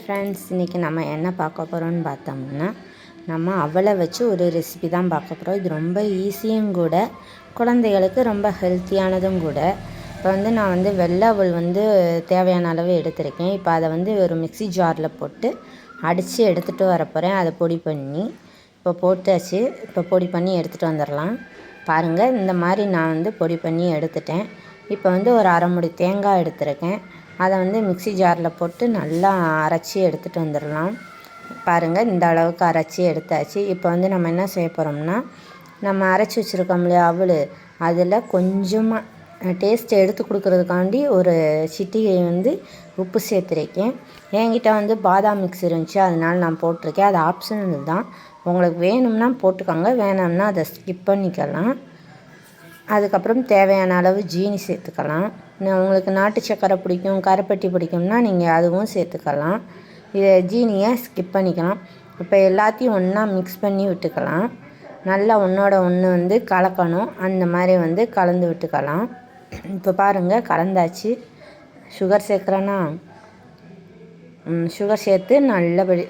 Friends, இன்றைக்கி நம்ம என்ன பார்க்க போகிறோம்னு பார்த்தோம்னா, நம்ம அவலை வச்சு ஒரு ரெசிபி தான் பார்க்க போகிறோம். இது ரொம்ப ஈஸியும் கூட, குழந்தைகளுக்கு ரொம்ப ஹெல்த்தியானதும் கூட. இப்போ நான் வெள்ளை அவல் தேவையான அளவு எடுத்திருக்கேன். இப்போ அதை ஒரு மிக்ஸி ஜாரில் போட்டு அடித்து எடுத்துகிட்டு வர போகிறேன். அதை பொடி பண்ணி இப்போ போட்டாச்சு. இப்போ பொடி பண்ணி எடுத்துகிட்டு வந்துடலாம். பாருங்கள், இந்த மாதிரி நான் பொடி பண்ணி எடுத்துட்டேன். இப்போ ஒரு அரை மூடி தேங்காய் எடுத்திருக்கேன். அதை மிக்ஸி ஜாரில் போட்டு நல்லா அரைச்சி எடுத்துகிட்டு வந்துடலாம். பாருங்கள், இந்த அளவுக்கு அரைச்சி எடுத்தாச்சு. இப்போ நம்ம என்ன செய்ய போகிறோம்னா, நம்ம அரைச்சி வச்சுருக்கோம் இல்லையா அவல், அதில் கொஞ்சமாக டேஸ்ட் எடுத்து கொடுக்குறதுக்காண்டி ஒரு சிட்டிகை உப்பு சேர்த்துருக்கேன். என்கிட்ட பாதாம் மிக்ஸ் இருந்துச்சு, அதனால் நான் போட்டிருக்கேன். அது ஆப்ஷனல் தான், உங்களுக்கு வேணும்னா போட்டுக்கோங்க, வேணாம்னா அதை ஸ்கிப் பண்ணிக்கலாம். அதுக்கப்புறம் தேவையான அளவு ஜீனி சேர்த்துக்கலாம். உங்களுக்கு நாட்டு சக்கரை பிடிக்கும், கருப்பட்டி பிடிக்கும்னா நீங்கள் அதுவும் சேர்த்துக்கலாம். இதை ஜீனியை ஸ்கிப் பண்ணிக்கலாம். இப்போ எல்லாத்தையும் ஒன்றா மிக்ஸ் பண்ணி விட்டுக்கலாம். நல்லா ஒன்றோட ஒன்று கலக்கணும். அந்த மாதிரி கலந்து விட்டுக்கலாம். இப்போ பாருங்கள், கலந்தாச்சு. சுகர் சேர்க்குறேன்னா சுகர் சேர்த்து நல்லபடி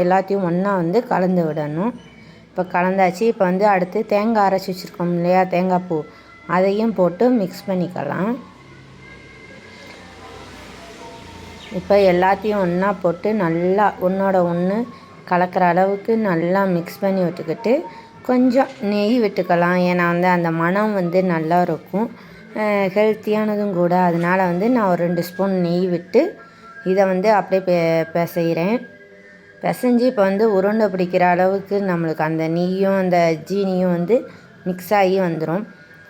எல்லாத்தையும் ஒன்றா கலந்து விடணும். இப்போ கலந்தாச்சு. இப்போ அடுத்து தேங்காய் அரைச்சி வச்சுருக்கோம் இல்லையா, தேங்காய் பூ, அதையும் போட்டு மிக்ஸ் பண்ணிக்கலாம். இப்போ எல்லாத்தையும் ஒன்றா போட்டு நல்லா ஒன்றோட ஒன்று கலக்கிற அளவுக்கு நல்லா மிக்ஸ் பண்ணி விட்டுக்கிட்டு கொஞ்சம் நெய் விட்டுக்கலாம். ஏன்னா அந்த மணம் நல்லா இருக்கும், ஹெல்த்தியானதும் கூட. அதனால் நான் ஒரு 2 ஸ்பூன் நெய் விட்டு இதை அப்படியே பிசைகிறேன். பிசைஞ்சு இப்போ உருண்டை பிடிக்கிற அளவுக்கு நம்மளுக்கு அந்த நெய்யும் அந்த ஜீனியும் மிக்ஸ் ஆகி வந்துடும்.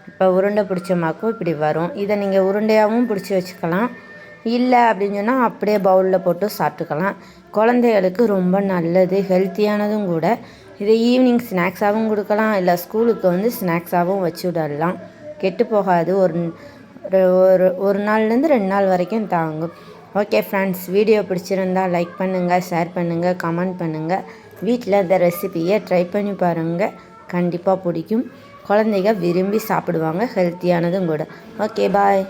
இப்போ உருண்டை பிடிச்சமாக்கும் இப்படி வரும். இதை நீங்கள் உருண்டையாகவும் பிடிச்சி வச்சுக்கலாம். இல்லை அப்படின்னு சொன்னால் அப்படியே பவுலில் போட்டு சாப்பிட்டுக்கலாம். குழந்தைகளுக்கு ரொம்ப நல்லது, ஹெல்த்தியானதும் கூட. இதை ஈவினிங் ஸ்நாக்ஸாகவும் கொடுக்கலாம், இல்லை ஸ்கூலுக்கு ஸ்நாக்ஸாகவும் வச்சு விடலாம். கெட்டு போகாது. ஒரு நாள்லேருந்து 2 நாள் வரைக்கும் தாங்கும். ஓகே ஃப்ரெண்ட்ஸ், வீடியோ பிடிச்சிருந்தால் லைக் பண்ணுங்கள், ஷேர் பண்ணுங்கள், கமெண்ட் பண்ணுங்கள். வீட்டில் இந்த ரெசிபியை ட்ரை பண்ணி பாருங்கள், கண்டிப்பாக பிடிக்கும். குழந்தைங்க விரும்பி சாப்பிடுவாங்க, ஹெல்த்தியானதும் கூட. ஓகே, பாய்.